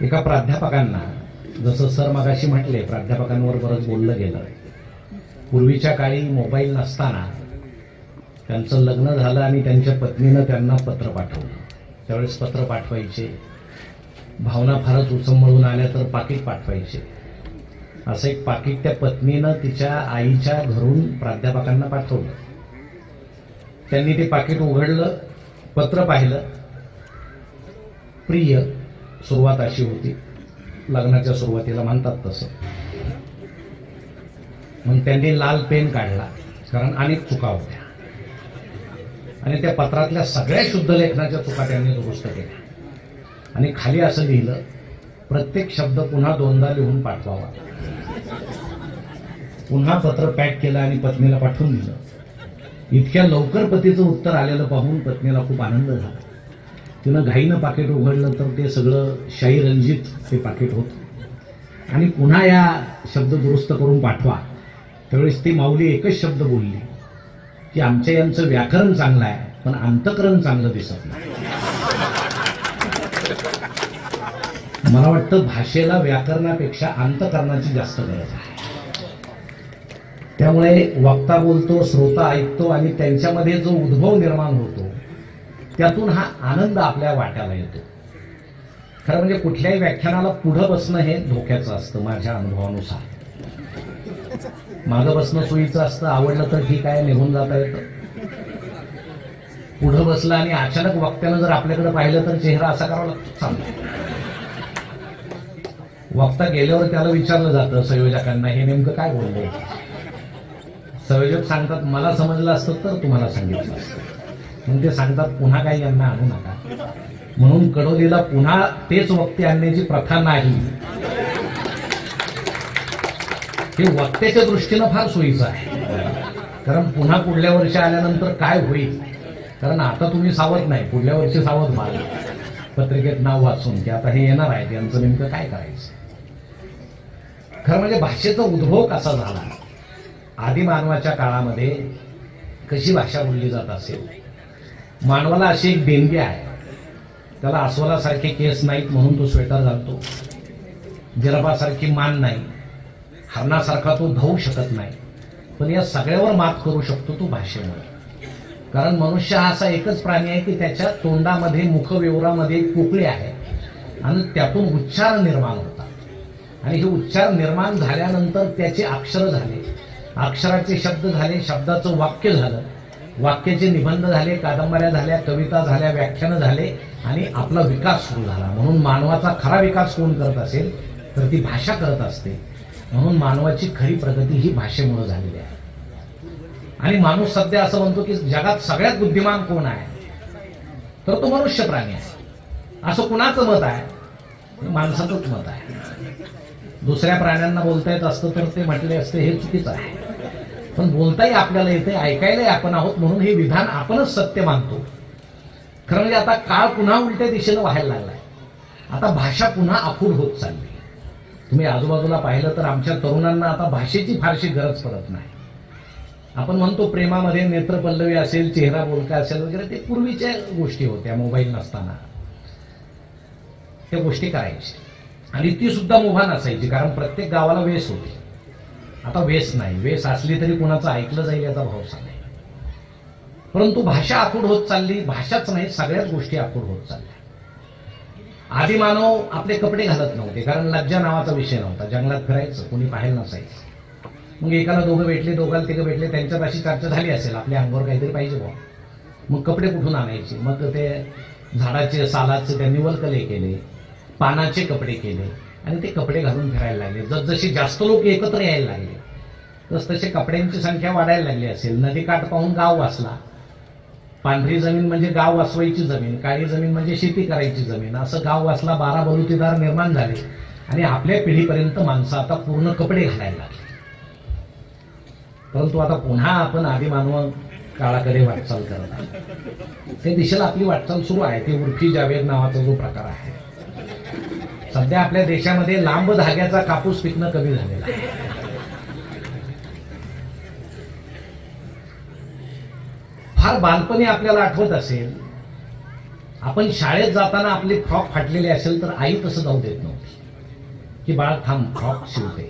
एका प्राध्यापकांना, जसं सर मगाशी म्हटले, प्राध्यापकांवर बरंच बोललं गेलं. पूर्वीच्या काळी मोबाईल नसताना त्यांचं लग्न झालं आणि त्यांच्या पत्नीनं त्यांना पत्र पाठवलं. त्यावेळेस पत्र पाठवायचे, भावना फारच उचंबळून आल्या तर पाकिट पाठवायचे. असं एक पाकिट त्या पत्नीनं तिच्या आईच्या घरून प्राध्यापकांना पाठवलं. त्यांनी ते पाकिट उघडलं, पत्र पाहिलं. प्रिय, सुरुवात अशी होती, लग्नाच्या सुरुवातीला म्हणतात तसं. मग त्यांनी लाल पेन काढला, कारण अनेक चुका होत्या आणि त्या पत्रातल्या सगळ्या शुद्ध लेखनाच्या चुका त्यांनी दुरुस्त केल्या. आणि खाली असं लिहिलं, प्रत्येक शब्द पुन्हा दोनदा लिहून पाठवावा. पुन्हा पत्र पॅक केलं आणि पत्नीला पाठवून दिलं. इतक्या लवकर पतीचं उत्तर आलेलं पाहून पत्नीला खूप आनंद झाला. तिनं घाईनं पाकिट उघडलं तर ते सगळं शाही रंजित ते पाकिट होतं. आणि पुन्हा या शब्द दुरुस्त करून पाठवा. त्यावेळेस ती माऊली एकच शब्द बोलली की आमच्या यांचं व्याकरण चांगलं आहे, पण अंतःकरण चांगलं दिसत नाही. मला वाटतं भाषेला व्याकरणापेक्षा अंतःकरणाची जास्त गरज आहे. त्यामुळे वक्ता बोलतो, श्रोता ऐकतो आणि त्यांच्यामध्ये जो उद्भव निर्माण होतो त्यातून हा आनंद आपल्या वाट्याला येतो. खरं म्हणजे कुठल्याही व्याख्यानाला पुढं बसणं हे धोक्याचं असतं. माझ्या अनुभवानुसार मागं बसणं सोयीचं असतं, आवडलं तर ठीक आहे, निघून जाता येतं. पुढं बसलं आणि अचानक वक्त्यानं जर आपल्याकडे पाहिलं तर चेहरा असा करावा लागतो, चालतो. वक्ता गेल्यावर त्याला विचारलं जातं संयोजकांना, हे नेमकं काय बोलले. संयोजक सांगतात, मला समजलं असतं तर तुम्हाला सांगितलं असतं. मग ते सांगतात, पुन्हा काही यांना आणू नका. म्हणून कडोलीला पुन्हा तेच वक्ते आणण्याची प्रथा नाही. हे वक्त्याच्या दृष्टीनं फार सोयीचं आहे. कारण पुन्हा पुढल्या वर्षी आल्यानंतर काय होईल, कारण आता तुम्ही सावध नाही, पुढल्या वर्षी सावध व्हाल. पत्रिकेत नाव वाचून की आता हे येणार आहे, यांचं नेमकं काय करायचं. खरं म्हणजे भाषेचा उद्भव कसा झाला, आदिमानवाच्या काळामध्ये कशी भाषा बोलली जात असेल. मानवाला अशी एक देणगी आहे, त्याला अस्वलासारखे केस नाहीत म्हणून तो स्वेटर घालतो, जिराफासारखी मान नाही, हरणासारखा तो धावू शकत नाही, पण या सगळ्यावर मात करू शकतो तो भाषेमुळे. कारण मनुष्य हा असा एकच प्राणी आहे की त्याच्या तोंडामध्ये, मुखविवरामध्ये एक पोकळी आहे आणि त्यातून उच्चार निर्माण होतात. आणि हे उच्चार निर्माण झाल्यानंतर त्याचे अक्षर झाले, अक्षराचे शब्द झाले, शब्दाचं वाक्य झालं, वाक्याचे निबंध झाले, कादंबऱ्या झाल्या, कविता झाल्या, व्याख्यानं झाले आणि आपला विकास सुरू झाला. म्हणून मानवाचा खरा विकास कोण करत असेल तर ती भाषा करत असते. म्हणून मानवाची खरी प्रगती ही भाषेमुळे झालेली आहे. आणि माणूस सध्या असं म्हणतो की जगात सगळ्यात बुद्धिमान कोण आहे, तर तो मनुष्य प्राणी आहे. असं कुणाचं मत आहे, माणसाचंच मत आहे. दुसऱ्या प्राण्यांना बोलता येत असतं तर ते म्हटले असते हे चुकीचं आहे. पण बोलताही आपल्याला येते, ऐकायलाही आपण आहोत, म्हणून हे विधान आपणच सत्य मानतो. खरं म्हणजे आता काळ पुन्हा उलट्या दिशेनं व्हायला लागलाय. आता भाषा पुन्हा आखूड होत चालली. तुम्ही आजूबाजूला पाहिलं तर आमच्या तरुणांना आता भाषेची फारशी गरज पडत नाही. आपण म्हणतो प्रेमामध्ये नेत्रपल्लवी असेल, चेहरा बोलका असेल वगैरे, ते पूर्वीच्या गोष्टी होत्या. मोबाईल नसताना त्या गोष्टी करायच्या आणि ती सुद्धा मुभा नसायची, कारण प्रत्येक गावाला वेस होती. आता वेस नाही, वेस असली तरी कुणाचं ऐकलं जाईल याचा भरोसा नाही. परंतु भाषा आखूड होत चालली. भाषाच नाही, सगळ्याच गोष्टी आखूड होत चालल्या. आदिमानव आपले कपडे घालत नव्हते, कारण लज्जा नावाचा विषय नव्हता. जंगलात फिरायचं, कोणी पाहायला नसायचं. मग एकाला दोघं भेटले, दोघाला तिघं भेटले, त्यांच्यात अशी चर्चा झाली असेल, आपल्या अंगावर काहीतरी पाहिजे बुवा. मग कपडे कुठून आणायचे, मग ते झाडाचे सालाचे त्यांनी वलकले केले, पानाचे कपडे केले आणि ते कपडे घालून फिरायला लागले. जसजसे जास्त लोक एकत्र यायला लागले तसतसे कपड्यांची संख्या वाढायला लागली असेल. नदीकाठ पाहून गाव वाचला. पांढरी जमीन म्हणजे गाव वाचवायची जमीन, काळी जमीन म्हणजे शेती करायची जमीन, असं गाव वाचला. 12 बलुतेदार निर्माण झाले आणि आपल्या पिढीपर्यंत माणसं आता पूर्ण कपडे घालायला लागली. परंतु आता पुन्हा आपण आदिमानव काळाकडे वाटचाल करत आहोत. त्या दिशेला आपली वाटचाल सुरू आहे. ते उर्फी जावेद नावाचा जो प्रकार आहे, सध्या आपल्या देशामध्ये लांब धाग्याचा कापूस पिकणं कमी झालेलं आहे. फार बालपणी आपल्याला आठवत असेल आपण शाळेत जाताना आपली फ्रॉक फाटलेली असेल तर आई तसं जाऊ देत नव्हती की बाळ थांब फ्रॉक शिवते.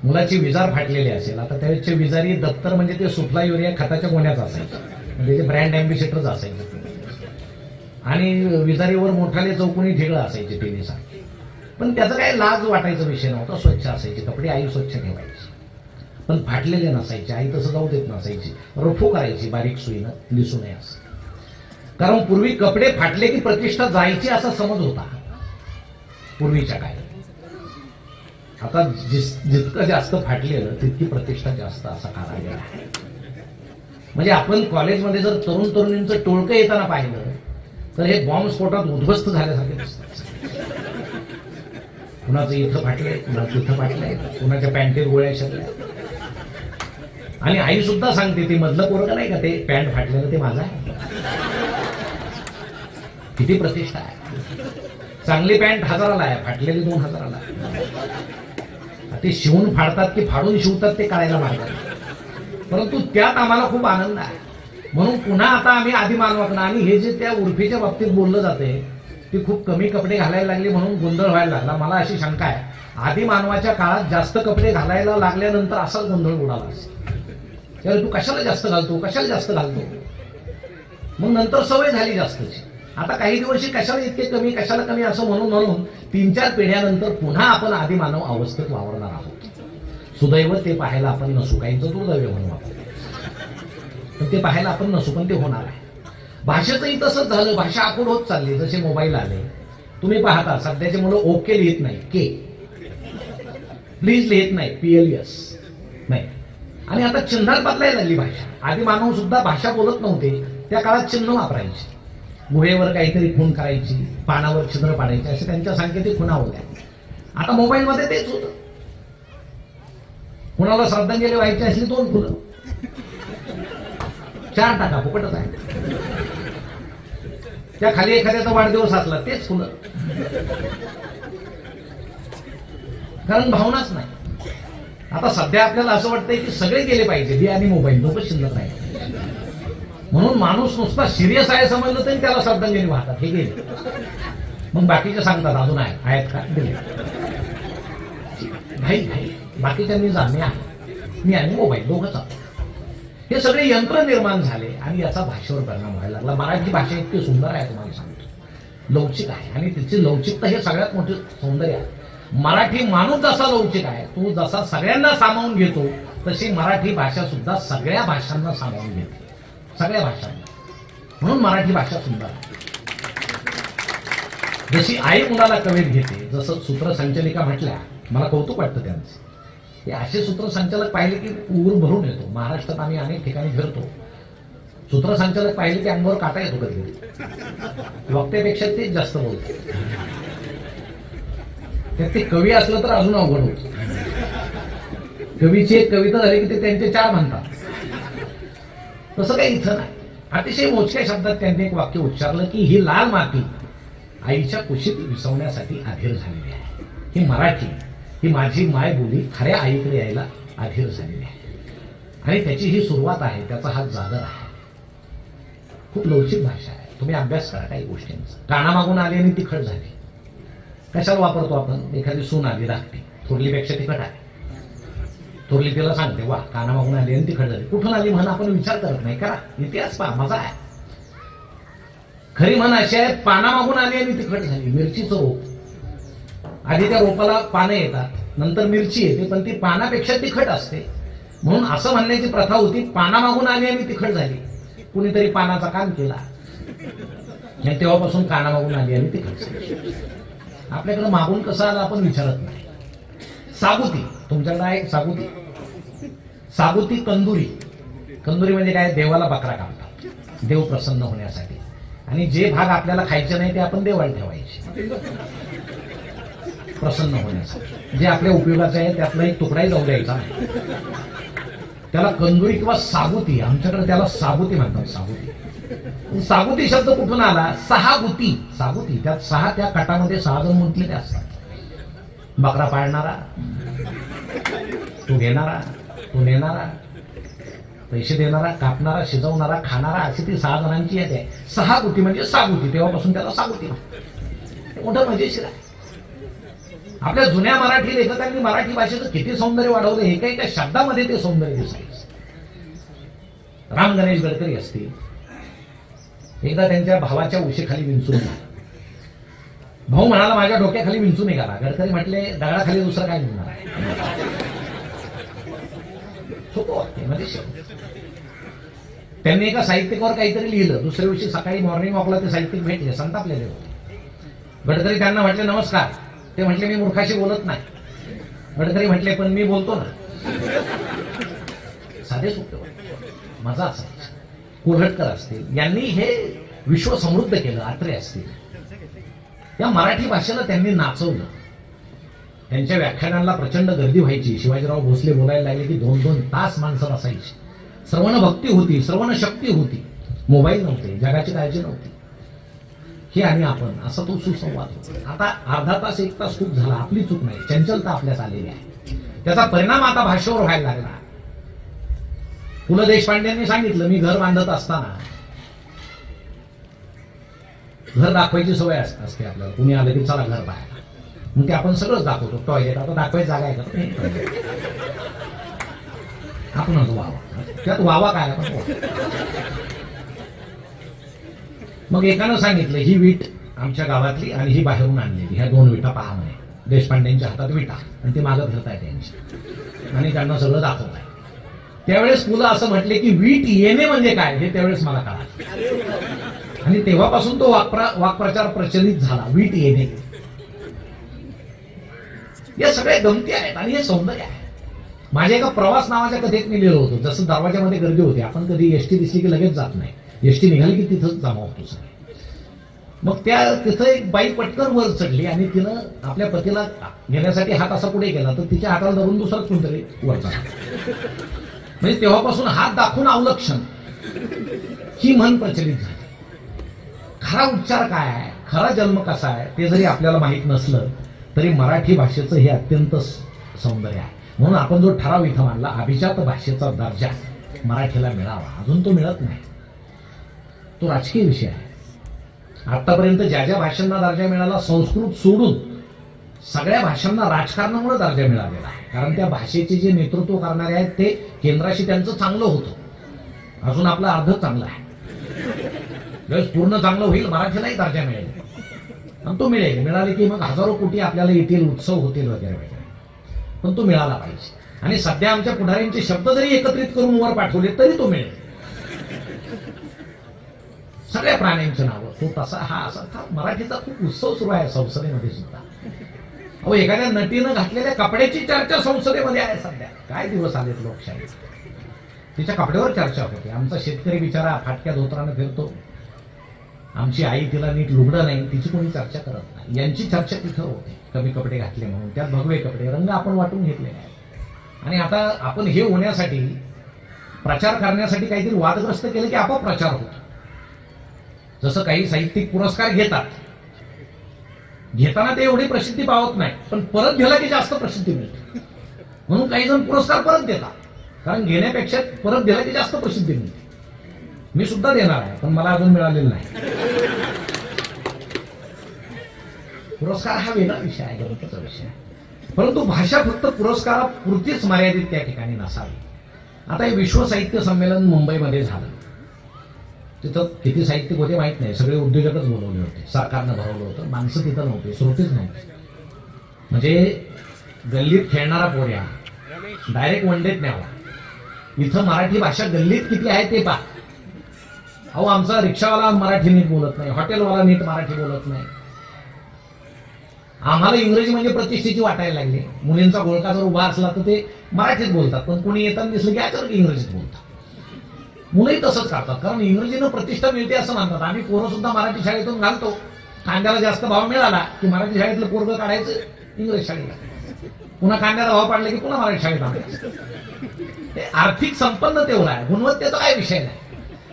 मुलाची विजार फाटलेली असेल, आता त्याचे विजारी दप्तर म्हणजे ते सुफला युरिया खताच्या गोण्याचं असायचं, म्हणजे ते ब्रँड अँबिसेटरच असायचं आणि विजारीवर मोठाले चौकोनी ठिगळं असायचे टीव्हीसारखे. पण त्याचं काही लाज वाटायचा विषय नव्हता. स्वच्छ असायचे कपडे, आई स्वच्छ ठेवायची, पण फाटलेले नसायचे. आई तसं जाऊ देत नसायची, रफू करायची बारीक सुईनं, दिसू नये असं. कारण पूर्वी कपडे फाटले की प्रतिष्ठा जायची असा समज होता पूर्वीच्या काळात. आता जितकं जास्त फाटलेलं तितकी प्रतिष्ठा जास्त असा काळ आलेला आहे. म्हणजे आपण कॉलेजमध्ये जर तरुण तरुणींचं टोळकं येताना पाहिलं तर हे बॉम्ब स्फोटात उद्ध्वस्त झाल्यासारखे दिसतात. कुणाचं इथं फाटलंय, कुणाचं इथं फाटलंय, कुणाच्या पॅन्टीत गोळ्या शकल्या. आणि आई सुद्धा सांगते ते मधलं पोरगं नाही का ते पॅन्ट फाटलेलं ते माझं आहे. किती प्रतिष्ठा आहे. चांगली पॅन्ट 1000ला आहे, फाटलेली 2000ला आहे. ते शिवून फाडतात की फाडून शिवतात ते कळायला मार्गात, परंतु त्यात आम्हाला खूप आनंद आहे. म्हणून पुन्हा आता आम्ही आधी मानवाकडं, आणि हे जे त्या उर्फीच्या बाबतीत बोललं जाते ती खूप कमी कपडे घालायला लागली म्हणून गोंधळ व्हायला लागला. मला अशी शंका आहे, आधी मानवाच्या काळात जास्त कपडे घालायला लागल्यानंतर असाच गोंधळ उडाला असेल. त्यावेळी तू कशाला जास्त घालतो, कशाला जास्त घालतो, मग नंतर सवय झाली जास्तची. आता काही दिवशी कशाला इतके कमी, कशाला कमी असं म्हणून म्हणून 3-4 पिढ्यानंतर पुन्हा आपण आधी मानव अवस्थेत वावरणार आहोत. सुदैव ते पाहायला आपण नसू, काहींचं दुर्दैव म्हणून आपण, पण ते पाहायला आपण नसू, पण ते होणार आहे. भाषेचंही तसंच झालं. भाषा आखूड होत चालली जसे मोबाईल आले. तुम्ही पाहता सध्याचे मुलं ओके लिहित नाही, के प्लीज लिहित नाही, PLES नाही. आणि आता चिन्हात बदलायला लागली भाषा. आधी मानव सुद्धा भाषा बोलत नव्हते, त्या काळात चिन्ह वापरायचे. गुहेवर काहीतरी खूण करायची, पानावर छिद्र पाडायचे, असे त्यांच्या सांकेतिक खुणा होत्या. आता मोबाईलमध्ये तेच होतं. कुणाला श्रद्धांजली व्हायची असली 2 फुलं, 4 टाका, फुकटच आहे. त्या खाली एखाद्याचा वाढदिवस असला तेच फुलं, कारण भावनाच नाही. आता सध्या आपल्याला असं वाटतंय की सगळे गेले पाहिजे, ही आणि मोबाईल लोक शिल्लक नाही. म्हणून माणूस नुसता सिरियस आहे समजलं तरी त्याला श्रद्धांजली वाहतात, हे गेले. मग बाकीचे सांगतात अजून आहेत का, दिले. घाई घाई बाकीच्यांनी जाणे आहे, मी आणि मोबाईल दोघंच आहोत. हे सगळे यंत्र निर्माण झाले आणि याचा भाषेवर परिणाम व्हायला लागला. मराठी भाषा इतकी सुंदर आहे, तुम्हाला सांगतो, लवचिक आहे. आणि तिची लवचिकता हे सगळ्यात मोठे सौंदर्य आहे. मराठी माणूस जसा लवचिक आहे, तो जसा सगळ्यांना सामावून घेतो, तशी मराठी भाषा सुद्धा सगळ्या भाषांना सामावून घेते, सगळ्या भाषांना. म्हणून मराठी भाषा सुंदर आहे. जशी आई मुलाला कवेत घेते, जसं सूत्रसंचालिका म्हटल्या, मला कौतुक वाटतं त्यांचं. हे असे सूत्रसंचालक पाहिले की ऊर भरून येतो. महाराष्ट्रात आम्ही अनेक ठिकाणी फिरतो, सूत्रसंचालक पाहिले की अंगावर काटा येतो. कधी वक्त्यापेक्षा तेच जास्त बोलतात. त्यात ते कवी असलं तर अजून अवघड होत. कवीची एक कविता झाली की ते त्यांचे 4 म्हणतात. तसं काही इथं नाही. अतिशय मोजक्या शब्दात त्यांनी एक वाक्य उच्चारलं की ही लाल माती आईच्या कुशीत विसवण्यासाठी अधीर झालेली आहे. ही मराठी, ही माझी मायबोली खऱ्या आईकडे यायला अधीर झालेली आहे. आणि त्याची ही सुरुवात आहे, त्याचा हा जागर आहे. खूप लवचिक भाषा आहे. तुम्ही अभ्यास करा काही गोष्टींचा. कानामागून आली आणि तिखट झाली. कशाला वापरतो आपण? एखादी सून आली धाकटी, थोरलीपेक्षा तिखट आहे. थोरली तिला सांगते वा कानामागून आली आणि तिखट झाली. कुठून आली म्हण आपण विचार करत नाही. करा इतिहास पहा, मजा आहे. खरी म्हण अशी आहे, पानामागून आली आणि तिखट झाली. मिरचीचं रोप, आधी त्या रोपाला पानं येतात, नंतर मिरची येते, पण ती पानापेक्षा तिखट असते. म्हणून असं म्हणण्याची प्रथा होती, पानामागून आली आणि तिखट झाली. कुणीतरी पानाचा कान केला आणि तेव्हापासून कानामागून आली आणि तिखट झाली. आपल्याकडे मागून कसं आलं आपण विचारत नाही. साबुती, तुमच्याकडे आहे साबुती? साबुती कंदुरी. कंदुरी म्हणजे काय? देवाला बकरा कापतात, देव प्रसन्न होण्यासाठी. आणि जे भाग आपल्याला खायचे नाही ते आपण देवाला ठेवायचे प्रसन्न होण्यासाठी. जे आपल्या उपयोगाचे आहे त्यातला एक तुकडाही जाऊ द्यायचा नाही. त्याला कंदुरी किंवा साबुती, आमच्याकडे त्याला साबुती म्हणतात. साबुती, साबुती शब्द कुठून आला? 6 गुती. साबुती, त्यात 6, त्या कटामध्ये 6 जण गुंतलेले असतात. बकरा पाळणारा, तो घेणारा, तो नेणारा. पैसे देणारा, कापणारा, शिजवणारा, खाणारा, अशी ती 6 जणांची यादी आहे. 6 गुटी म्हणजे 6 गुटी, तेव्हापासून त्याला 6 गुटी म्हणतात. मोठं मजेशीर आहे. आपल्या जुन्या मराठी लेखकांनी मराठी भाषेचं किती सौंदर्य वाढवलं हे काही त्या शब्दामध्ये ते सौंदर्य दिसायचं. राम गणेश गडकरी असतील, एकदा त्यांच्या भावाच्या उशीखाली विंचून निघाला. भाऊ म्हणाला माझ्या डोक्याखाली विंचू निघाला. गडकरी म्हटले दगडाखाली दुसरं काय निघणार आहे. त्यांनी एका साहित्यिकावर काहीतरी लिहिलं. दुसऱ्या दिवशी सकाळी मॉर्निंग वॉकला ते साहित्यिक भेटले, संतापलेले होते. गडकरी त्यांना म्हटले नमस्कार. ते म्हटले मी मूर्खाशी बोलत नाही. गडकरी म्हटले पण मी बोलतो ना. साधे सोपे मजा असायची. कोल्हटकर असतील, यांनी हे विश्व समृद्ध केलं. आत्रे असतील, या मराठी भाषेला त्यांनी नाचवलं. त्यांच्या व्याख्यानांना प्रचंड गर्दी व्हायची. शिवाजीराव भोसले बोलायला लागले की 2-2 तास माणसं बसायची. श्रवण भक्ती होती, श्रवण शक्ती होती. मोबाईल नव्हते, जगाची काळजी नव्हती. हे आणि आपण असा तो सुसंवाद होता. आता अर्धा तास 1 तास खूप झाला. आपली चूक नाही, चंचलता आपल्यात आलेली आहे. त्याचा परिणाम आता भाषेवर व्हायला लागला. पु ल देशपांडेंनी सांगितलं मी घर बांधत असताना घर दाखवायची सवय असते आपल्याला. कुणी आलं की चला घर बाहेर, मग ते आपण सगळंच दाखवतो. टॉयलेट आता दाखवायची जागा आहे का? आपणच वावा, त्यात वावा काय आपण. मग एकानं सांगितलं ही वीट आमच्या गावातली आणि ही बाहेरून आणलेली, ह्या 2 विटा पहा म्हणे. देशपांडेंच्या हातात विटा आणि ते मागं फिरताय त्यांची आणि त्यांना सगळं दाखवत आहे. त्यावेळेस मुलं असं म्हटले की वीट येणे म्हणजे काय हे त्यावेळेस मला कळालं. आणि तेव्हापासून तो वाक्प्रचार प्रचलित झाला, वीट येणे. या सगळ्या गमती आहेत आणि हे सौंदर्य आहे. माझ्या एका प्रवास नावाच्या कथेत मी लिहिलं होतं. जसं दरवाजामध्ये गर्दी होती, आपण कधी एसटी दिसली की लगेच जात नाही. एसटी निघाली की तिथंच जमा होतो सगळे. मग तिथं एक बाई पटकन वर चढली आणि तिनं आपल्या पतीला घेण्यासाठी हात असा पुढे गेला तर तिच्या हाताला धरून दुसराच कोणतरी वर चढला. म्हणजे तेव्हापासून हात दाखवून अवलक्षण ही म्हण प्रचलित झाली. खरा उच्चार काय आहे, खरा जन्म कसा आहे ते जरी आपल्याला माहीत नसलं तरी मराठी भाषेचं हे अत्यंत सौंदर्य आहे. म्हणून आपण जो ठराव इथं मांडला, अभिजात भाषेचा दर्जा मराठीला मिळावा, अजून तो मिळत नाही. तो राजकीय विषय आहे. आतापर्यंत ज्या ज्या भाषांना दर्जा मिळाला, संस्कृत सोडून सगळ्या भाषांना राजकारणामुळे दर्जा मिळालेला आहे. कारण त्या भाषेचे जे नेतृत्व करणारे आहेत ते केंद्राशी त्यांचं चांगलं होतं. अजून आपलं अर्ध चांगलं आहे. ज्यावेळेस पूर्ण चांगलं होईल मराठीलाही दर्जा मिळेल आणि तो मिळेल. मिळाले की मग हजारो कोटी आपल्याला येतील, उत्सव होतील वगैरे वगैरे. पण तो मिळाला पाहिजे. आणि सध्या आमच्या पुढाऱ्यांचे शब्द जरी एकत्रित करून वर पाठवले तरी तो मिळेल. सगळ्या प्राण्यांची नावं तो तसा हा असा मराठीचा खूप उत्सव सुरू आहे संसदेमध्ये सुद्धा. अहो एखाद्या नटीनं घातलेल्या कपड्याची चर्चा संसदेमध्ये आहे सध्या. काय दिवस आलेत लोकशाही. तिच्या कपड्यावर चर्चा होते. आमचा शेतकरी बिचारा फाटक्या धोत्रानं फिरतो, आमची आई तिला नीट लुगडं नाही, तिची कोणी चर्चा करत नाही. यांची चर्चा तिथं होते. कमी कपडे घातले म्हणून, त्यात भगवे कपडे, रंग आपण वाटून घेतलेले आहेत. आणि आता आपण हे होण्यासाठी, प्रचार करण्यासाठी काहीतरी वादग्रस्त केलं की आपोआप प्रचार होतो. जसं काही साहित्यिक पुरस्कार घेतात, घेताना ते एवढी प्रसिद्धी पावत नाही, पण परत गेला की जास्त प्रसिद्धी मिळते. म्हणून काही जण पुरस्कार परत देतात, कारण घेण्यापेक्षा परत दिला की जास्त प्रसिद्धी मिळते. मी सुद्धा देणार आहे, पण मला अजून मिळालेलं नाही. पुरस्कार हा वेगळा विषय आहे, गणिताचा विषय आहे. परंतु भाषा फक्त पुरस्कारापुरतीच मर्यादित त्या ठिकाणी नसावी. आता हे विश्व साहित्य संमेलन मुंबईमध्ये झालं. तिथं किती साहित्यिक होते माहित नाही, सगळे उद्योजकच बोलवले होते, सरकारनं भरवलं होतं. माणसं तिथं नव्हते, श्रोतेच नव्हते. म्हणजे गल्लीत खेळणारा पोऱ्या डायरेक्ट वनडेत न्यावा. इथं मराठी भाषा गल्लीत किती आहे ते पहा. अहो आमचा रिक्षावाला मराठी नीट बोलत नाही, हॉटेलवाला नीट मराठी बोलत नाही. आम्हाला इंग्रजी म्हणजे प्रतिष्ठेची वाटायला लागली. मुलींचा घोळका जर उभा असला तर ते मराठीत बोलतात, पण कोणी येताना दिसलं की अचानक इंग्रजीत बोलतात. मुलंही तसंच करतात, कारण इंग्रजीनं प्रतिष्ठा मिळते असं म्हणतात. आम्ही पोरं सुद्धा मराठी शाळेतून घालतो. कांद्याला जास्त भाव मिळाला की मराठी शाळेतलं पोरगं काढायचं इंग्रजी शाळेला, पुन्हा कांद्याला भाव पाडला की पुन्हा मराठी शाळेत आणायचं. आर्थिक संपन्न तेवढा आहे, गुणवत्तेचा काय विषय नाही.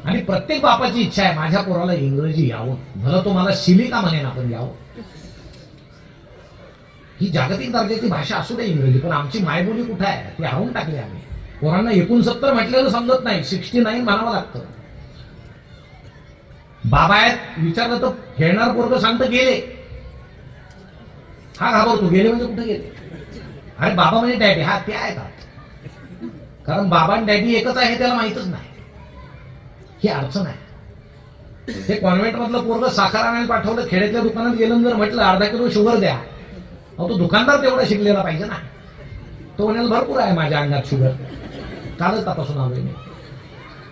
आणि प्रत्येक बापाची इच्छा आहे माझ्या पोराला इंग्रजी यावं, भलं तो मला शिलिका म्हणेन आपण यावं. ही जागतिक दर्जाची भाषा असू दे इंग्रजी, पण आमची मायबोली कुठे आहे ती हरवून टाकली आम्ही. पोरांना 69 म्हटलेलं समजत नाही, 69 म्हणावं लागतं. बाबा आहेत विचारलं तर खेळणार पोरग सांगतं गेले. हा घाबरतो, गेले म्हणजे कुठे गेले? अरे बाबा म्हणजे डॅडी, हा ते आहे का? कारण बाबा आणि डॅडी एकच आहे त्याला माहितच नाही. ही अडचण आहे. हे कॉन्व्हेंट मधलं पोरग साखर आणायला पाठवलं, खेड्यातल्या दुकानात गेलं जर म्हटलं अर्धा किलो शुगर द्या, अहो तो दुकानदार तेवढा शिकलेला पाहिजे ना. तो म्हणाल भरपूर आहे माझ्या अंगात शुगर, कालच तपासून आलोय मी.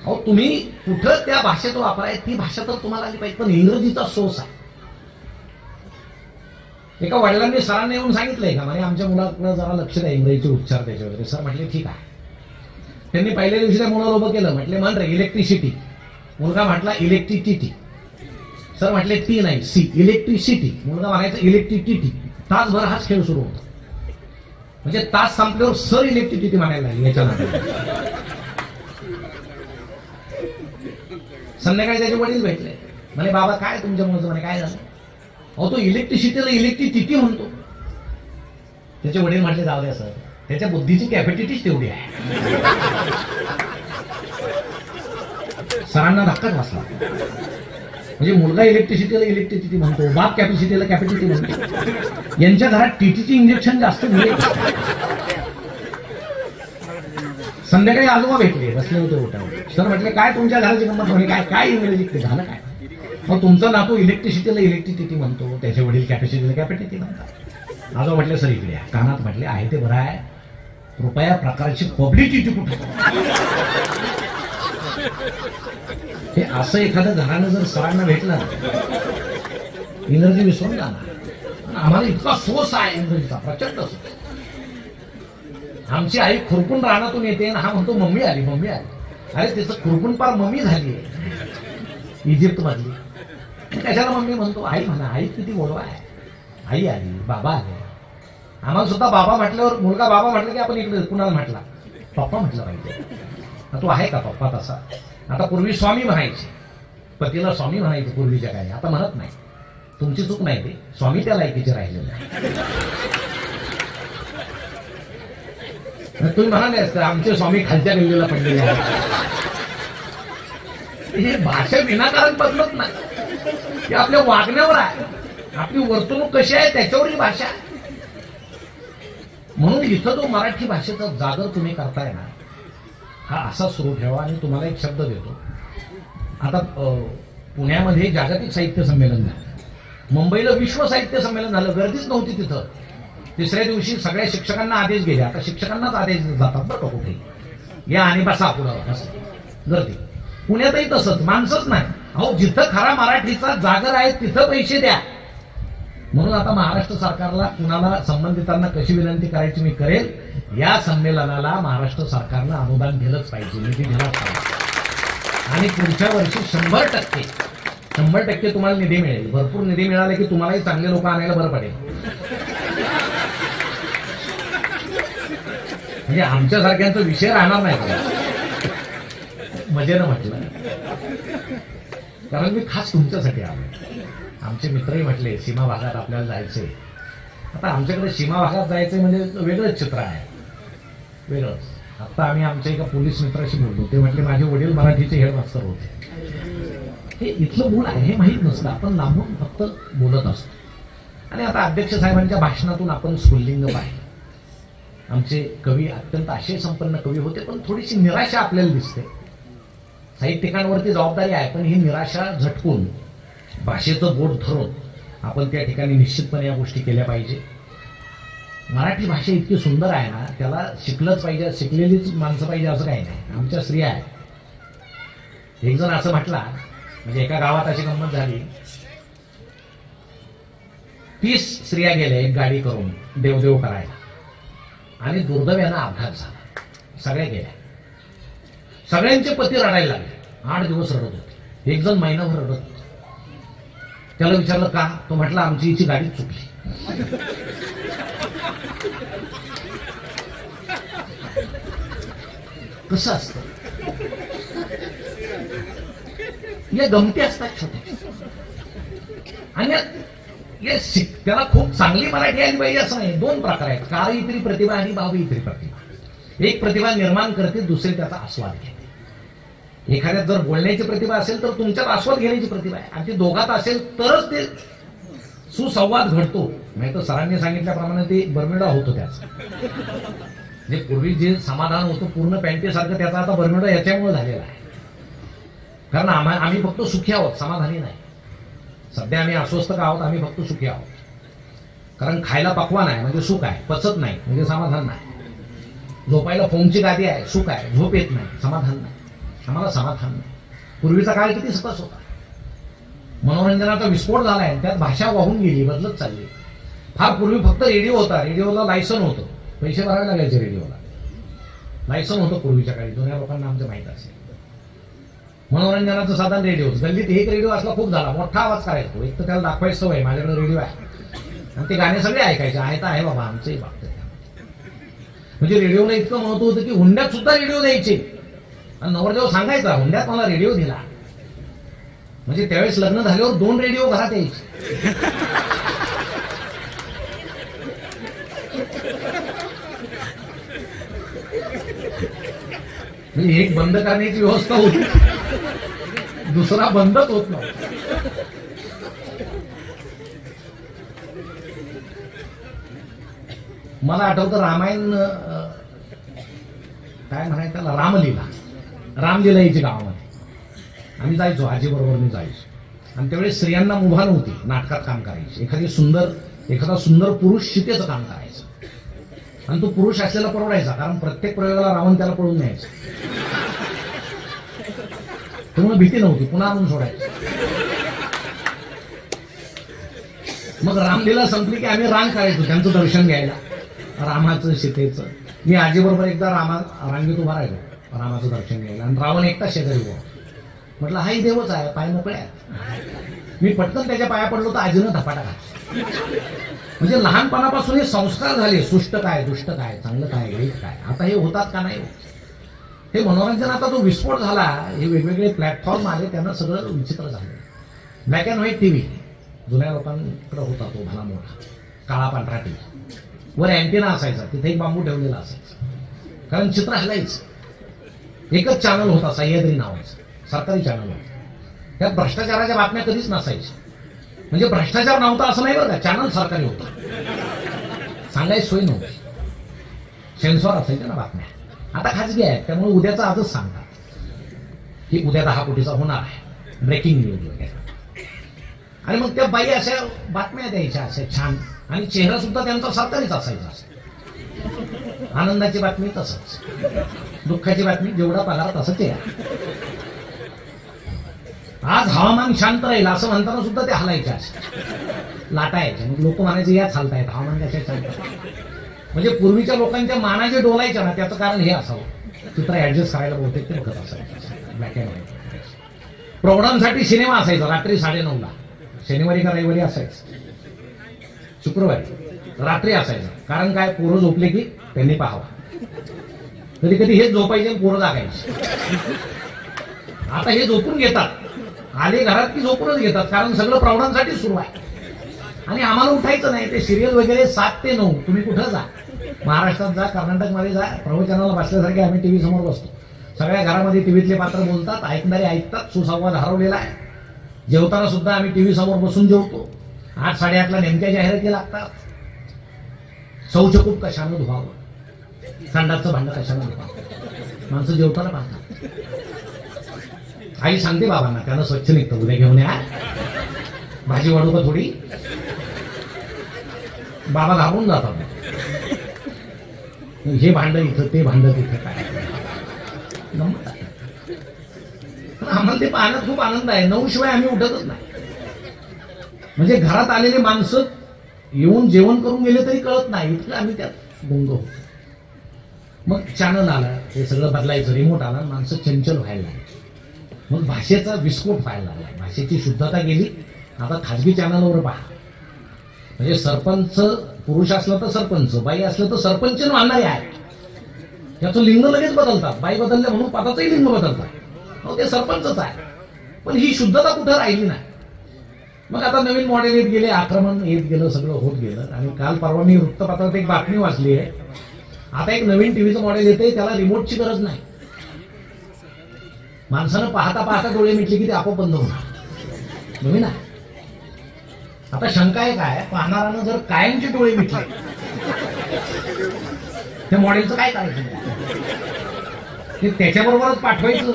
अहो तुम्ही कुठं त्या भाषेत वापराय, ती भाषा तर तुम्हाला आली पाहिजे. पण इंग्रजीचा सोस आहे. एका वडिलांनी सरांना येऊन सांगितलंय का म्हणे आमच्या मुलाकडे जरा लक्ष द्या, इंग्रजीचे उच्चार त्याचे वगैरे. सर म्हटले ठीक आहे. त्यांनी पहिल्या दिवशी त्या मुलाला उभं केलं, म्हटले म्हण रे इलेक्ट्रिसिटी. मुलगा म्हटला इलेक्ट्रिसिटी. सर म्हटले टी नाही सी, इलेक्ट्रिसिटी. मुलगा म्हणायचा इलेक्ट्रिसिटी. तासभर हाच खेळ सुरू होता. म्हणजे तास संपल्यावर सर इलेक्ट्रिसिटी म्हणायला लागली याच्यानंतर. संध्याकाळी त्याचे वडील भेटले, म्हणे बाबा काय तुमच्या मुलाचं, म्हणे काय झालं? अहो तो इलेक्ट्रिसिटीला इलेक्ट्रिसिटी म्हणतो. त्याचे वडील म्हटले जाऊ द्या सर, त्याच्या बुद्धीची कॅपॅसिटीच तेवढी आहे. सरांना धक्काच बसला. म्हणजे मुलगा इलेक्ट्रिसिटीला इलेक्ट्रिसिटी म्हणतो, बाप कॅपॅसिटीला कॅपॅसिटी म्हणतो. यांच्या घरात टीटीची इंजेक्शन जास्त मिळेल. संध्याकाळी आजोबा भेटले, बसले होते ओट्यावर. सर म्हटले काय तुमच्या घराची गंमत? म्हणे काय काय इंग्रजी झालं काय? मग तुमचा नातू इलेक्ट्रिसिटीला इलेक्ट्रिसिटी म्हणतो, त्याचे वडील कॅपॅसिटीला कॅपॅसिटी म्हणतात. आजोबा म्हटले सर इकडे कानात. म्हटले आहे ते बरं आहे, कृपया प्रकारची पब्लिसिटी कुठे? हे असं एखादं घरानं जर सरांना भेटलं, इंग्रजी विसरून जाणार. आम्हाला इतका सोस आहे इंग्रजीचा, प्रचंड सोस. आमची आई खुरपून रानातून येते आणि हा म्हणतो मम्मी आली मम्मी आली. अरे त्याचं खुरपून पार मम्मी झाली आहे इजिप्त मधली. कशाला मम्मी म्हणतो? आई म्हणा. आई किती गोडवा आहे. आई आली, बाबा आले. आम्हाला सुद्धा बाबा म्हटल्यावर, मुलगा बाबा म्हटलं की आपण इकडे कुणाला म्हटला पप्पा म्हटलं पाहिजे. तो आहे का पप्पा तसा? आता पूर्वी स्वामी म्हणायचे, पतीला स्वामी म्हणायचे पूर्वीच्या काळी. आता म्हणत नाही. तुमची चूक नाही, ते स्वामी त्या लायकीचे राहिलेले नाही. तुम्ही म्हणाले असते आमचे स्वामी खालच्या गल्लीला पडलेले आहेत. हे भाषा विनाकारण बदलत नाही, हे आपल्या वागण्यावर आहे. आपली वर्तणूक कशी आहे त्याच्यावर ही भाषा आहे. म्हणून इथं जो मराठी भाषेचा जागर तुम्ही करताय ना, हा असा सुरू ठेवा. आणि तुम्हाला एक शब्द देतो. आता पुण्यामध्ये जागतिक साहित्य संमेलन झालं, मुंबईला विश्व साहित्य संमेलन झालं. गर्दीच नव्हती तिथं. तिसऱ्या दिवशी सगळ्या शिक्षकांना आदेश गेले. आता शिक्षकांनाच आदेश जातात बरं का कुठे, या आणि बसा पुढं असं गर्दी. पुण्यातही तसंच, माणसंच नाही. अहो जिथं खरा मराठीचा जागर आहे तिथं पैसे द्या. म्हणून आता महाराष्ट्र सरकारला, कुणाला संबंधितांना कशी विनंती करायची मी करेल, या संमेलनाला महाराष्ट्र सरकारनं अनुदान दिलंच पाहिजे, निधी दिलाच पाहिजे. आणि पुढच्या वर्षी 100% तुम्हाला निधी मिळेल. भरपूर निधी मिळाला की तुम्हालाही चांगले लोक आणायला बरं पडेल. म्हणजे आमच्यासारख्यांचा विषय राहणार नाही. मजेनं म्हटलं, कारण मी खास तुमच्यासाठी आलो. आमचे मित्रही म्हटले सीमा भागात आपल्याला जायचंय. आता आमच्याकडे सीमा भागात जायचंय म्हणजे वेगळंच चित्र आहे, वेगळंच. आता आम्ही आमच्या एका पोलीस मित्राशी बोललो. ते म्हटले माझे वडील मराठीचे हेडमास्टर होते. हे इथलं मूळ आहे हे माहीत नसतं, आपण लांबून फक्त बोलत असतो. आणि आता अध्यक्ष साहेबांच्या भाषणातून आपण स्फुल्लिंग पाहिलं. आमचे कवी अत्यंत आशय संपन्न कवी होते, पण थोडीशी निराशा आपल्याला दिसते. साहित्यिकांवरती जबाबदारी आहे, पण ही निराशा झटकून भाषेचं बोट धरून आपण त्या ठिकाणी निश्चितपणे या गोष्टी केल्या पाहिजे. मराठी भाषा इतकी सुंदर आहे ना, त्याला शिकलंच पाहिजे, शिकलेलीच माणसं पाहिजे असं काही नाही. आमच्या स्त्रिया आहेत. एक जण असं म्हटला, म्हणजे एका गावात अशी गंमत झाली, 30 स्त्रिया गेल्या एक गाडी करून देवदेव करायला, आणि दुर्दैवानं अपघात झाला. सगळ्या गेल्या. सगळ्यांचे पती रडायला लागले. 8 दिवस रडत होते. एक जण महिनाभर रडत होते. त्याला विचारलं का? तो म्हटला आमची हिची गाडी चुकली. कसं असतं, या गमती असतात छोट्या. आणि त्याला खूप चांगली मराठी आली पाहिजे असं नाही. 2 प्रकार आहेत, कार इतरी प्रतिभा आणि भाव इतरी प्रतिभा. एक प्रतिभा निर्माण करते, दुसरी त्याचा आस्वाद घेते. एखाद्यात जर बोलण्याची प्रतिभा असेल तर तुमच्यात आस्वाद घेण्याची प्रतिभा आहे, आणि ती दोघात असेल तरच ते सुसंवाद घडतो. नाही तर सरांनी सांगितल्याप्रमाणे ते बर्म्युडा होतो त्याचं. जे पूर्वी जे समाधान होतं पूर्ण पॅन्टीसारखं, त्याचा आता बर्म्युडा याच्यामुळे झालेला आहे. कारण आम्ही फक्त सुखी आहोत, समाधानी नाही. सध्या आम्ही अस्वस्थ का आहोत, आम्ही फक्त सुखी आहोत. कारण खायला पक्वान आहे म्हणजे सुख आहे, पचत नाही म्हणजे समाधान नाही. झोपायला फोमची गादी आहे, सुख आहे, झोप येत नाही, समाधान नाही. आम्हाला समाधान नाही. पूर्वीचा काळ किती सकस होता. मनोरंजनाचा विस्फोट झालाय, त्यात भाषा वाहून गेली, बदलत चालली. फार पूर्वी फक्त रेडिओ होता, रेडिओला लायसन होतं, पैसे भरावे लागायचे रेडिओला. लायसन होतं पूर्वीच्या काळी, जुन्या लोकांना आमचं माहित असेल. मनोरंजनाचं साधन रेडिओ. गल्लीत एक रेडिओ असला खूप झाला, मोठा आवाज करायचो. एक तर त्याला दाखवायची सवय, माझ्याकडे रेडिओ आहे, आणि ते गाणे सगळे ऐकायचे. आहे तर आहे बाबा, आमचंही बाबत. म्हणजे रेडिओला इतकं महत्व होतं की हुंड्यात सुद्धा रेडिओ द्यायचे. आणि नवरदेव सांगायचा, हुंड्यात मला रेडिओ दिला. म्हणजे त्यावेळेस लग्न झाल्यावर 2 रेडिओ घरात यायचे. म्हणजे एक बंद करण्याची व्यवस्था होती, दुसरा बंदच होत नव्हता. मला आठवतं रामायण, काय म्हणायचं त्याला, रामलीला. रामलीला यायची गावामध्ये. आम्ही जायचो, आजीबरोबर मी जायचो. आणि त्यावेळेस स्त्रियांना मुभा नव्हती नाटकात काम करायची. एखादा सुंदर पुरुष सीतेचं काम करायचं, आणि तो पुरुष असलेला परवडायचा, कारण प्रत्येक प्रयोगाला रावण त्याला पळून न्यायचा. त्यामुळे भीती नव्हती, पुन्हा आणून सोडायचं. मग रामलीला संपली की आम्ही रांग करायचो त्यांचं दर्शन घ्यायला, रामाचं सीतेचं. मी आजीबरोबर एकदा रांगेत उभा राहिलो रामाचं दर्शन घ्यायला, आणि रावण एकटा शेजारी उभा. म्हटलं हाही देवच आहे, पाय मोकळे आहेत. मी पटकन त्याच्या पाया पडलो तर आजीनं धपाटा घातला. म्हणजे लहानपणापासून हे संस्कार झाले, सुष्ट काय, दुष्ट काय, चांगलं काय, वाईट काय. आता हे होतात का नाही होत. हे मनोरंजन आता जो विस्फोट झाला, हे वेगवेगळे प्लॅटफॉर्म आले, त्यांना सगळं विचित्र झालं. ब्लॅक अँड व्हाईट टीव्ही जुन्या लोकांकडे होता, तो भला मोठा काळा पांढरा टीव्ही. वर अँटेना असायचा, तिथे एक बांबू ठेवलेला असायचा, कारण चित्र हलायचं. एकच चॅनल होता, सह्याद्री नावाचं, सरकारी चॅनल होतं. त्यात भ्रष्टाचाराच्या बातम्या कधीच नसायच्या. म्हणजे भ्रष्टाचार नव्हता असं नाही बरं का, चॅनल सरकारी होतं, सांगायची सोय नव्हती. सेन्सॉर असायच्या ना बातम्या. आता खाजगी आहेत, त्यामुळे उद्याचा आजच सांगतात की उद्या 10 कोटीचा होणार आहे, ब्रेकिंग न्यूज वगैरे. आणि मग त्या बाई अशा बातम्या द्यायच्या अशा छान, आणि चेहरा सुद्धा त्यांचा सरकारीच असायचा. आनंदाची बातमी तसंच, दुःखाची बातमी जेवढा पगार तसं चेहरा. आज हवामान शांत राहील असं म्हणताना सुद्धा ते हलायचे, असे लाटायचे. मग लोक म्हणायचे याच हालतायत, हवामान कशा शांत. म्हणजे पूर्वीच्या लोकांच्या मानाचे डोलायच्या ना, त्याचं कारण हे असावं, चित्र ऍडजस्ट करायला बहुतेक ते बघत असायचं. ब्लॅक अँड व्हाईट प्रोग्रामसाठी सिनेमा असायचा रात्री 9:30ला, शनिवारी का रविवारी असायचं, शुक्रवारी रात्री असायचं. कारण काय, पोरं झोपले की त्यांनी पाहावं. कधी कधी हेच झोपायचे, पोरं जागायचे. आता हे झोपून घेतात, आले घरात की झोपूनच घेतात, कारण सगळं प्रौढांसाठी सुरू आहे. आणि आम्हाला उठायचं नाही. ते सिरियल वगैरे 7 ते 9 तुम्ही कुठं जा, महाराष्ट्रात जा, कर्नाटकमध्ये जा, प्रवचनाला बसल्यासारखे आम्ही टीव्ही समोर बसतो. सगळ्या घरामध्ये टीव्हीतले पात्र बोलतात, ऐकणारे ऐकतात, सुसंवाद हरवलेला आहे. जेवताना सुद्धा आम्ही टीव्ही समोर बसून जेवतो. 8-8:30ला नेमक्या जाहिराती लागतात. शौचकूप कशानं धुवावं, संडासचं भांडं कशानं धुवावं, माणसं जेवताना पाहतात. आई सांगते बाबांना, त्यानं स्वच्छ निघतं, उद्या घेऊन या, भाजी वाढू का थोडी. बाबा घाबरून जातात. हे भांड इथं, ते भांड तिथं, काय आम्हाला ते पाहण्यात खूप आनंद आहे. 9 शिवाय आम्ही उठतच नाही. म्हणजे घरात आलेले माणसं येऊन जेवण करून गेले तरी कळत नाही, इतकं आम्ही त्यात गुंग होतो. मग चॅनल आला, हे सगळं बदलायचं, रिमोट आला, माणसं चंचल व्हायला लागली. मग भाषेचा विस्फोट व्हायला लागला, भाषेची शुद्धता गेली. आता खाजगी चॅनलवर पहा, म्हणजे सरपंच पुरुष असलं तर सरपंच, बाई असलं तर सरपंच मानणारे आहे. त्याचं लिंग लगेच बदलतात, बाई बदलल्या म्हणून पदाचंही लिंग बदलतात. मग ते सरपंचच आहे. पण ही शुद्धता कुठं राहिली नाही. मग आता नवीन मॉडेल येत गेले, आक्रमण येत गेलं, सगळं होत गेलं. आणि काल परवा मी वृत्तपत्रात एक बातमी वाचली आहे आता एक नवीन टीव्हीचं मॉडेल येते, त्याला रिमोटची गरज नाही. माणसानं पाहता पाहता डोळे मिटले की ते आपोआप बंद होणार. नवीन आहे. आता शंका एक आहे, पाहणारानं जर कायमचे डोळे मिटले त्या मॉडेलचं काय करायचं? ते त्याच्याबरोबरच पाठवायचं,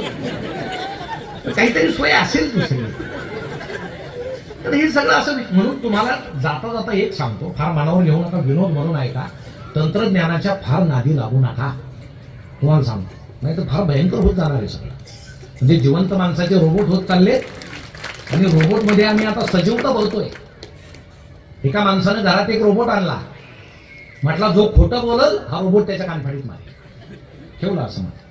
काहीतरी सोय असेल दुसरी. तर हे सगळं असं. म्हणून तुम्हाला जाता जाता एक सांगतो, फार मनावर घेऊ नका, विनोद म्हणून ऐका. तंत्रज्ञानाच्या फार नादी लागू नका, तुम्हाला सांगतो, नाही तर फार भयंकर होत जाणार आहे सगळं. म्हणजे जिवंत माणसाचे रोबोट होत चालले, आणि रोबोटमध्ये आम्ही आता सजीवता बोलतोय. एका माणसानं घरात एक रोबोट आणला, म्हटला जो खोटं बोलल हा रोबोट त्याच्या कानफाडीत मारेल. ठेवला असं म्हणे.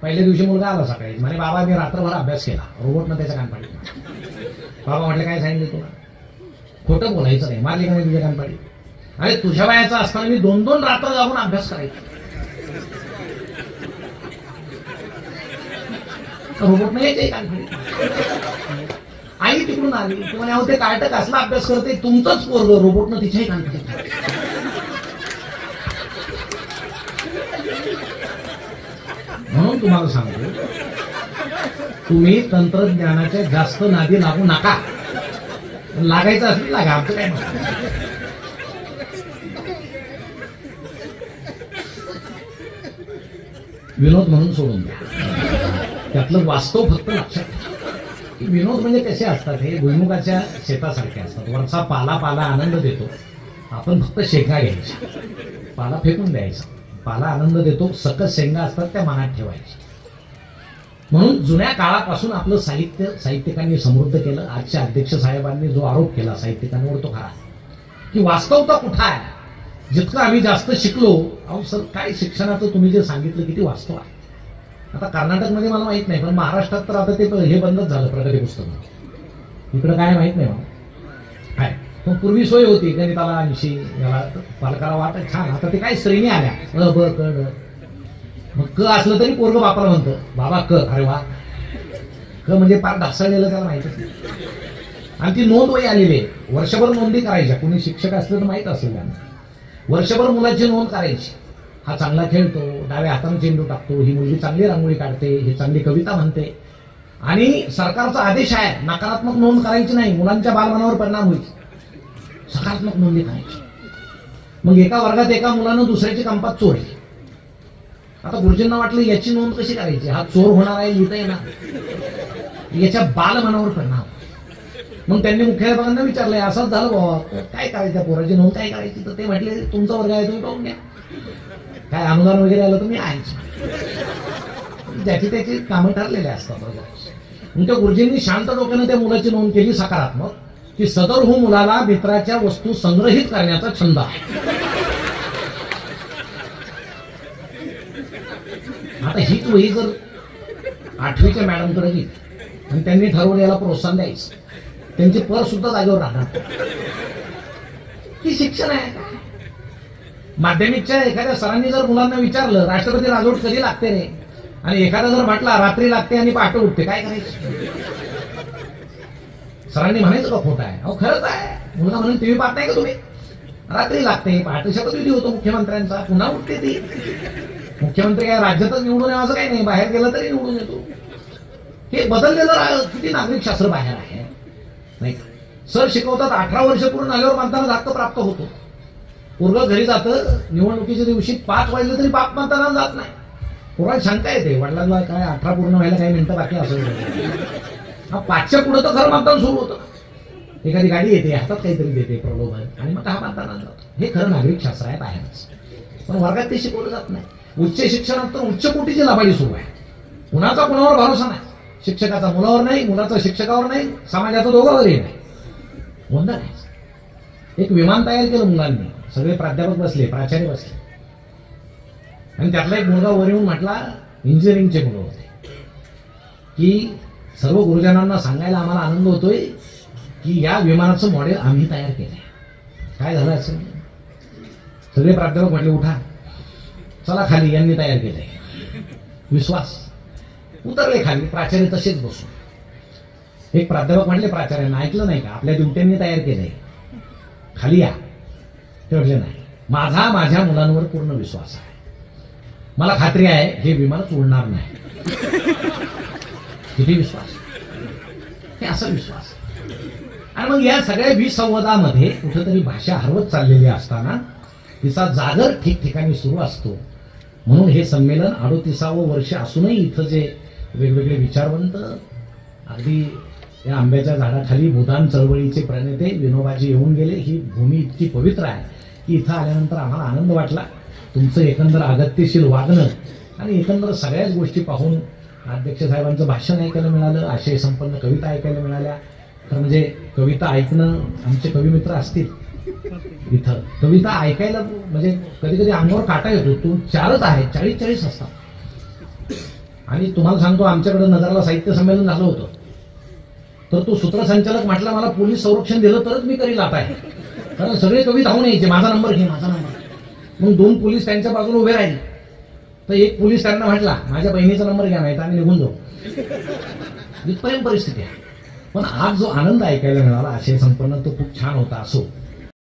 पहिल्या दिवशी मुलगा आला सकाळी, म्हणे बाबा मी रात्रभर अभ्यास केला, रोबोटनं त्याच्या कानफाडीत मारली. बाबा म्हटलं काय सांगितलं तुला? खोटं बोलायचं नाही. मारली का नाही तुझ्या कानफाडीत? अरे तुझ्या वयाचं असताना मी 2-2 रात्र जाऊन अभ्यास करायचा. रोबोट नाही यायचे कानफाडीत. आई तिकडून आली, ती म्हणे अहो ते कार्ट कसला अभ्यास करते, तुमचंच पोरग. रोबोटनं तिच्याही कानफाडीत. म्हणून तुम्हाला सांगतो, तुम्ही तंत्रज्ञानाच्या जास्त नादी लागू नका. लागायचं असेल लागा, आमचं काय म्हणतो. विनोद म्हणून सोडून द्या, त्यातलं वास्तव फक्त लक्षात ठेवा. विनोद म्हणजे कसे असतात, हे भुईमुगाच्या शेतासारखे असतात. वरचा पाला पाला आनंद देतो, आपण फक्त शेंगा घ्यायच्या, पाला फेकून द्यायचा. पाला आनंद देतो, सकस शेंगा असतात त्या मनात ठेवायच्या. म्हणून जुन्या काळापासून आपलं साहित्य साहित्यिकांनी समृद्ध केलं. आजच्या अध्यक्ष साहेबांनी जो आरोप केला साहित्यिकांवर तो खरा, की वास्तवता कुठं आहे. जितकं आम्ही जास्त शिकलो, अहो सर काय शिक्षणाचं तुम्ही जे सांगितलं किती वास्तव आहे. आता कर्नाटकमध्ये मला माहित नाही, पण महाराष्ट्रात तर आता ते हे बंदच झालं प्रगती पुस्तक. इकडं काय माहित नाही मला. पण पूर्वी सोय होती, गणिताला 80, याला पालकाला वाटत छान. आता ते काय श्रेणी आल्या, ब क ड. मग क असलं तरी पोरग बापाला म्हणतं बाबा क. अरे वा, क म्हणजे फार ढासळलेलं, त्याला माहितच नाही. आणि ती नोंद वही आलेली आहे, वर्षभर नोंदी करायच्या. कोणी शिक्षक असलं तर माहित असेल त्यांना. वर्षभर मुलाची नोंद करायची. हा चांगला खेळतो, डाव्या हाताने चेंडू टाकतो, ही मुलगी चांगली रांगोळी काढते, ही चांगली कविता म्हणते. आणि सरकारचा आदेश आहे, नकारात्मक नोंद करायची नाही, मुलांच्या बालमनावर परिणाम होईल. सकारात्मक नोंदी करायची. मग एका वर्गात एका मुलानं दुसऱ्याची कंपात चोरली. आता गुरुजींना वाटलं याची नोंद कशी करायची, हा चोर होणार आहे, लिहिता येणार, याच्या बालमनावर परिणाम. मग त्यांनी मुख्याध्यापकांना विचारलंय, असंच झालं बाबा, काय करायचं पोराची नोंद काय करायची. तर ते म्हटले तुमचा वर्ग आहे, तुम्ही पाहून घ्या, काय अनुदान वगैरे आलं तर मी आहेच. ज्याची त्याची कामं ठरलेली असतात. मग त्या गुरुजींनी शांत डोक्यानं त्या मुलाची नोंद केली सकारात्मक, की सदर हो मुलाला मित्राच्या वस्तू संग्रहित करण्याचा छंद आहे. आता हीच वही जर 8वीच्या मॅडमकडे गेली आणि त्यांनी ठरवलं याला प्रोत्साहन द्यायचं, त्यांची पर सुद्धा जागेवर राहणार. ही शिक्षण आहे का? माध्यमिकच्या एखाद्या सरांनी जर मुलांना विचारलं राष्ट्रपती राजवट कधी लागते रे, आणि एखादा जर म्हटला रात्री लागते आणि पहाटे उठते, काय करायचं? सरांनी म्हणायचं का खोटं आहे? अहो खरंच आहे. मुलगा म्हणून टीव्ही पाहत नाही का तुम्ही? रात्री लागते, पहाटे शपथविधी होतो मुख्यमंत्र्यांचा, पुन्हा उठते ती. मुख्यमंत्री काय राज्यातच निवडून यावं काही नाही, बाहेर गेलं तरी निवडून येतो. हे बदललेलं किती नागरिकशास्त्र बाहेर आहे नाही. सर शिकवतात 18 वर्ष पूर्ण झाल्यावर मतदानाचा हक्क प्राप्त होतो. पोरगं घरी जातं, निवडणुकीच्या दिवशी 5 वाजले तरी बाप मतदानाला जात नाही. पोराला शंका येते, वडिलांना काय 18 पूर्ण व्हायला काही मिनिटं बाकी असं. हा 5च्या पुढे तर खरं मतदान सुरू होतं. एखादी गाडी येते, हातात काहीतरी देते प्रलोभन, आणि मग हा मतदानाला जातो. हे खरं नागरिकशास्त्र आहे बाहेरच, पण वर्गात ते शिकवलं जात नाही. उच्च शिक्षणात तर उच्च कोटीची लबाडी सुरू आहे. कुणाचा कुणावर भरोसा नाही. शिक्षकाचा मुलावर नाही, मुलाचा शिक्षकावर नाही, समाजाचा दोघांवरही नाही. गोंधळ आहे. एक विमान तयार केलं मुलांनी, सगळे प्राध्यापक बसले, प्राचार्य बसले, आणि त्यातला एक मुलगा वर येऊन म्हटला, इंजिनिअरिंगचे मुलं होते, की सर्व गुरुजनांना सांगायला आम्हाला आनंद होतोय की या विमानाचं मॉडेल आम्ही तयार केलंय. काय झालं असेल? सगळे प्राध्यापक म्हटले उठा, चला खाली, यांनी तयार केलंय. विश्वास. उतरले खाली, प्राचार्य तसेच बसून. एक प्राध्यापक म्हटले प्राचार्यांना, ऐकलं नाही का, आपल्या ड्युट्यांनी तयार केलंय, खाली या. ते म्हटले नाही, माझ्या मुलांवर पूर्ण विश्वास आहे. मला खात्री आहे हे विमानच उडणार नाही. किती विश्वास, हे असा विश्वास. आणि मग या सगळ्या विसंवादामध्ये कुठेतरी भाषा हरवत चाललेली असताना तिचा जागर ठिकठिकाणी सुरू असतो. म्हणून हे संमेलन 38वं वर्ष असूनही इथं जे वेगवेगळे विचारवंत, अगदी या आंब्याच्या झाडाखाली भूदान चळवळीचे प्रणेते विनोबाजी येऊन गेले. ही भूमी इतकी पवित्र आहे की इथं आल्यानंतर आम्हाला आनंद वाटला. तुमचं एकंदर अगत्यशील वागणं आणि एकंदर सगळ्याच गोष्टी पाहून अध्यक्ष साहेबांचं भाषण ऐकायला मिळालं, आशय संपन्न कविता ऐकायला मिळाल्या. तर म्हणजे कविता ऐकणं, आमचे कविमित्र असतील इथं, कविता ऐकायला म्हणजे कधी कधी अंगावर काटा येतो. तू 4च आहेत, 40 असतात. आणि तुम्हाला सांगतो, आमच्याकडे नगरला साहित्य संमेलन झालं होतं, तर तो सूत्रसंचालक म्हटला मला पोलीस संरक्षण दिलं तरच मी करील आता आहे, कारण सगळे कवी धावून यायचे, माझा नंबर घे, माझा नंबर. मग 2 पोलीस त्यांच्या बाजूला उभे राहिले. तर एक पोलीस त्यांना म्हटला माझ्या बहिणीचा नंबर घ्या, नाही तर आम्ही निघून जाऊ. इथपर्यंत परिस्थिती आहे. पण आज जो आनंद ऐकायला मिळाला आशय संपन्न, तो खूप छान होता. असो,